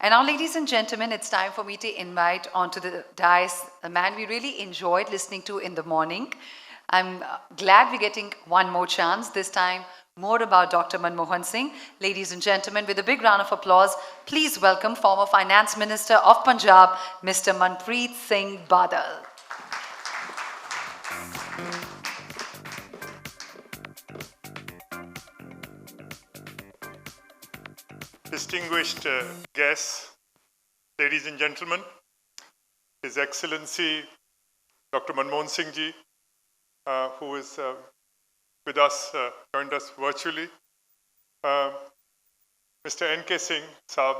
And now, ladies and gentlemen, it's time for me to invite onto the dais a man we really enjoyed listening to in the morning. I'm glad we're getting one more chance, this time more about Dr. Manmohan Singh. Ladies and gentlemen, with a big round of applause, please welcome former Finance Minister of Punjab, Mr. Manpreet Singh Badal. Distinguished guests, ladies and gentlemen, His Excellency Dr. Manmohan Singh ji, who is with us, joined us virtually, Mr. N.K. Singh Saab,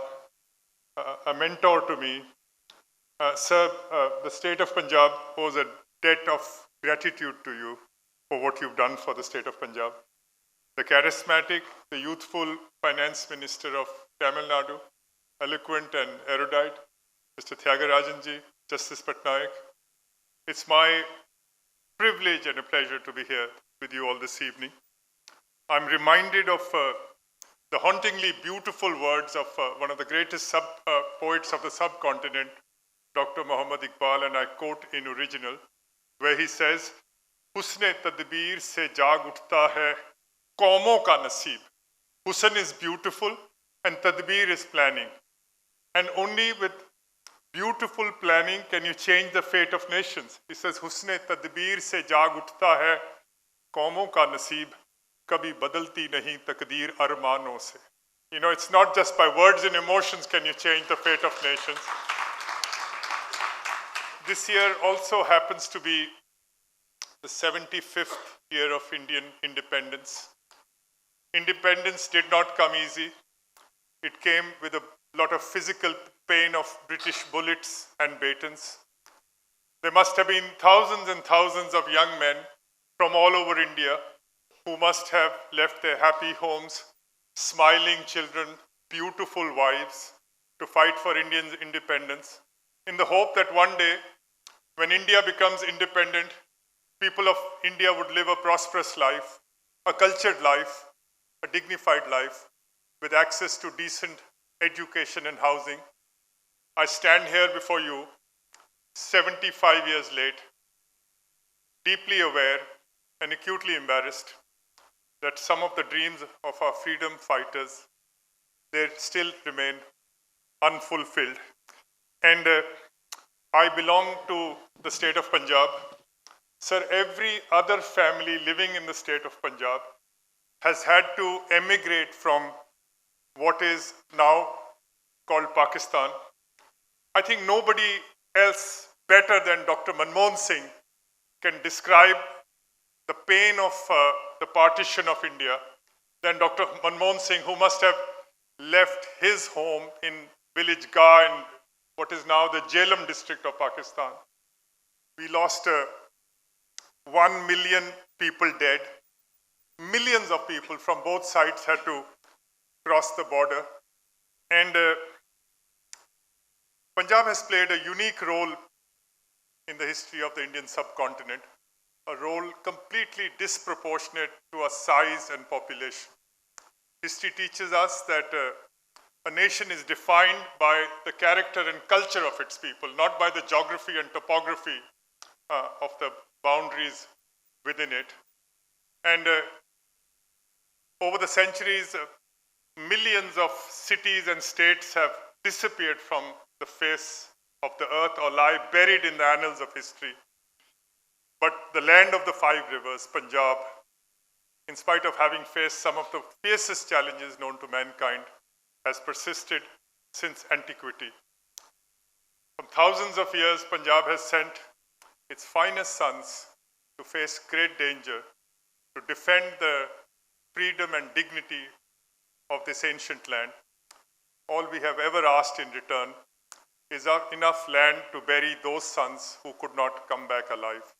a mentor to me. Sir, the state of Punjab owes a debt of gratitude to you for what you've done for the state of Punjab. The charismatic, the youthful Finance Minister of Tamil Nadu, eloquent and erudite, Mr. Thiagarajan ji, Justice Patnaik. It's my privilege and a pleasure to be here with you all this evening. I'm reminded of the hauntingly beautiful words of one of the greatest poets of the subcontinent, Dr. Muhammad Iqbal, and I quote in original, where he says, "Husne tadbir se jaag uthta hai, qaumo ka naseeb." Husn is beautiful and tadbir is planning. And only with beautiful planning can you change the fate of nations. He says, "Husne tadbir se jaag uthta hai, qaumo ka naseeb, kabhi badalti nahi takdeer armanon se." You know, it's not just by words and emotions can you change the fate of nations. This year also happens to be the 75th year of Indian independence. Independence did not come easy. It came with a lot of physical pain of British bullets and batons. There must have been thousands and thousands of young men from all over India who must have left their happy homes, smiling children, beautiful wives, to fight for Indians' independence, in the hope that one day, when India becomes independent, people of India would live a prosperous life, a cultured life, a dignified life, with access to decent education and housing. I stand here before you, 75 years late, deeply aware and acutely embarrassed that some of the dreams of our freedom fighters, they still remain unfulfilled. And I belong to the state of Punjab. Sir, every other family living in the state of Punjab has had to emigrate from what is now called Pakistan. I think nobody else better than Dr. Manmohan Singh can describe the pain of the partition of India than Dr. Manmohan Singh, who must have left his home in village Gah in what is now the Jhelum district of Pakistan. We lost 1 million people dead. Millions of people from both sides had to cross the border. And Punjab has played a unique role in the history of the Indian subcontinent, a role completely disproportionate to our size and population. History teaches us that a nation is defined by the character and culture of its people, not by the geography and topography of the boundaries within it. And over the centuries, millions of cities and states have disappeared from the face of the earth or lie buried in the annals of history. But the land of the five rivers, Punjab, in spite of having faced some of the fiercest challenges known to mankind, has persisted since antiquity. From thousands of years, Punjab has sent its finest sons to face great danger, to defend the freedom and dignity of this ancient land. All we have ever asked in return is enough land to bury those sons who could not come back alive.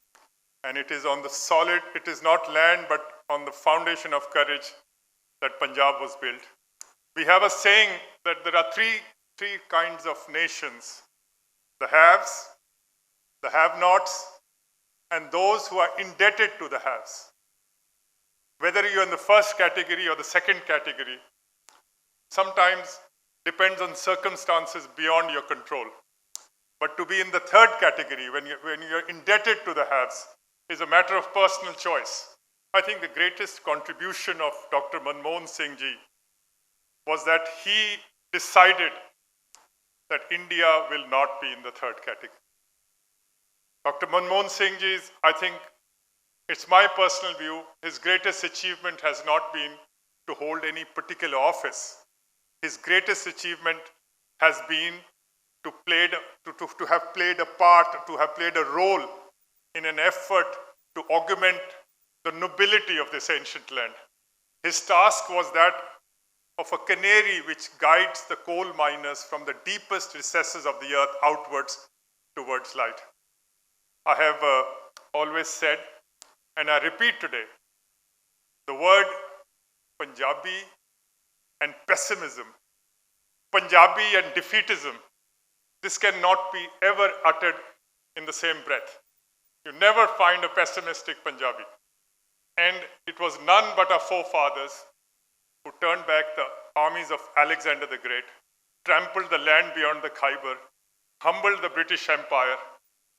And it is on the solid, it is not land, but on the foundation of courage that Punjab was built. We have a saying that there are three kinds of nations: the haves, the have-nots, and those who are indebted to the haves. Whether you're in the first category or the second category, sometimes depends on circumstances beyond your control. But to be in the third category, when you're indebted to the haves, is a matter of personal choice. I think the greatest contribution of Dr. Manmohan Singh ji was that he decided that India will not be in the third category. Dr. Manmohan Singh ji's, I think, it's my personal view, his greatest achievement has not been to hold any particular office. His greatest achievement has been to have played a part, to have played a role in an effort to augment the nobility of this ancient land. His task was that of a canary which guides the coal miners from the deepest recesses of the earth outwards towards light. I have always said, and I repeat today, the word Punjabi and pessimism, Punjabi and defeatism, this cannot be ever uttered in the same breath. You never find a pessimistic Punjabi. And it was none but our forefathers who turned back the armies of Alexander the Great, trampled the land beyond the Khyber, humbled the British Empire,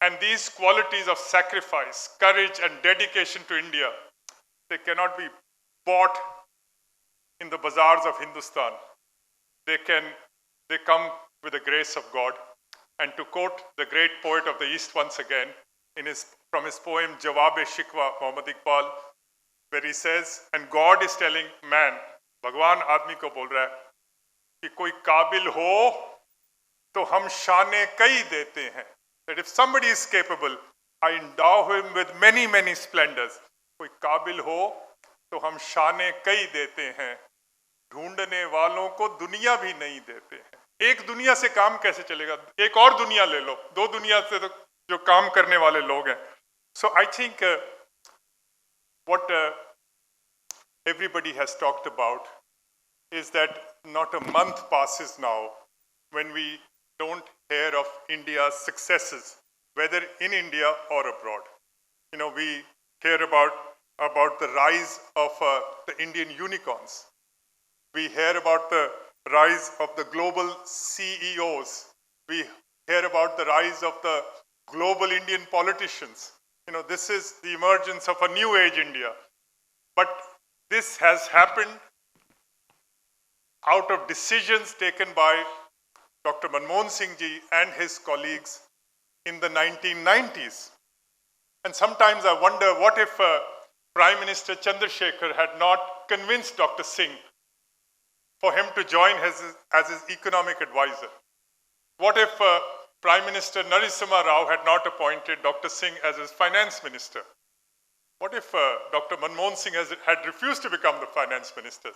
and these qualities of sacrifice, courage, and dedication to India, they cannot be bought in the bazaars of Hindustan. They come with the grace of God. And to quote the great poet of the East once again, from his poem Jawab-e-Shikwa, Muhammad Iqbal, where he says, and God is telling man, Bhagwan aadmi ko bol raha hai, कि कोई काबिल हो तो हम शाने कई देते हैं. That if somebody is capable, I endow him with many, many splendors. कोई काबिल हो तो हम शाने कई देते हैं. ढूंढने वालों को दुनिया भी नहीं देते हैं. एक दुनिया से काम कैसे चलेगा? एक और दुनिया ले लो. दो दुनिया से तो जो काम करने वाले लोग हैं. So I think what everybody has talked about is that not a month passes now when we don't hear of India's successes, whether in India or abroad. You know, we hear about the rise of the Indian unicorns. We hear about the rise of the global CEOs. We hear about the rise of the global Indian politicians. You know, this is the emergence of a new age India. But this has happened out of decisions taken by Dr. Manmohan Singh ji and his colleagues in the 1990s. And sometimes I wonder, what if Prime Minister Chandrasekhar had not convinced Dr. Singh for him to join as his economic advisor? What if Prime Minister Narasimha Rao had not appointed Dr. Singh as his finance minister? What if Dr. Manmohan Singh had refused to become the finance minister?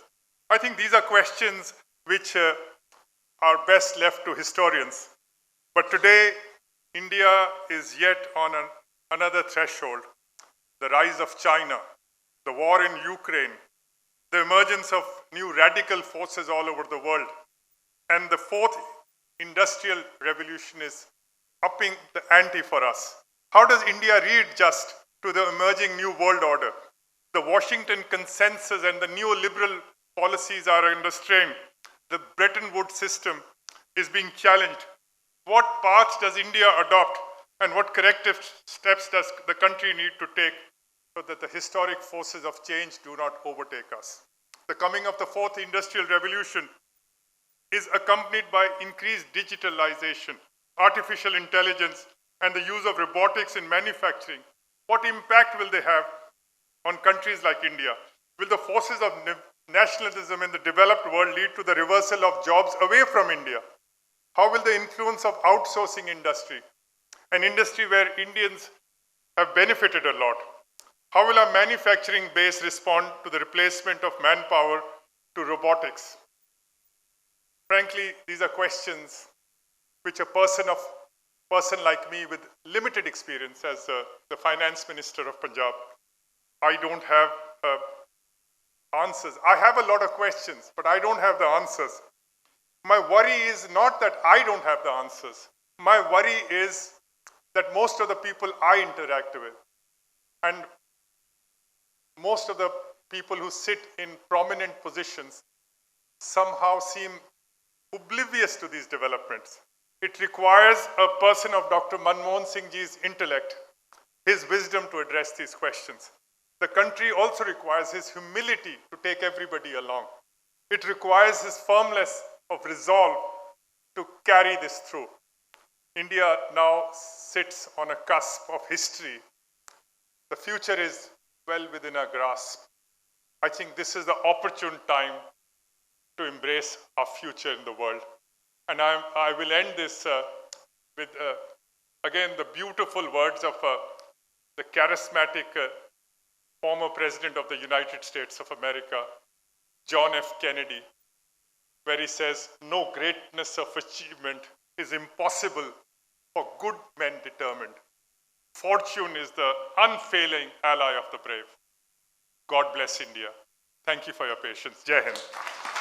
I think these are questions which are best left to historians. But today, India is yet on another threshold. The rise of China, the war in Ukraine, the emergence of new radical forces all over the world, and the fourth industrial revolution is upping the ante for us. How does India read just to the emerging new world order? The Washington consensus and the neoliberal policies are under strain. The Bretton Woods system is being challenged. What path does India adopt, and what corrective steps does the country need to take so that the historic forces of change do not overtake us? The coming of the fourth industrial revolution is accompanied by increased digitalization, artificial intelligence, and the use of robotics in manufacturing. What impact will they have on countries like India? Will the forces of nationalism in the developed world lead to the reversal of jobs away from India? How will the influence of outsourcing industry, an industry where Indians have benefited a lot? How will our manufacturing base respond to the replacement of manpower to robotics? Frankly, these are questions which a person like me with limited experience as the finance minister of Punjab, I don't have answers. I have a lot of questions, but I don't have the answers. My worry is not that I don't have the answers. My worry is that most of the people I interact with, and most of the people who sit in prominent positions, somehow seem oblivious to these developments. It requires a person of Dr. Manmohan Singh ji's intellect, his wisdom to address these questions. The country also requires his humility to take everybody along. It requires his firmness of resolve to carry this through. India now sits on a cusp of history. The future is well within our grasp. I think this is the opportune time to embrace our future in the world. And I will end this with, again, the beautiful words of the charismatic former President of the United States of America, John F. Kennedy, where he says, "No greatness of achievement is impossible for good men determined. Fortune is the unfailing ally of the brave." God bless India. Thank you for your patience. Jai Hind.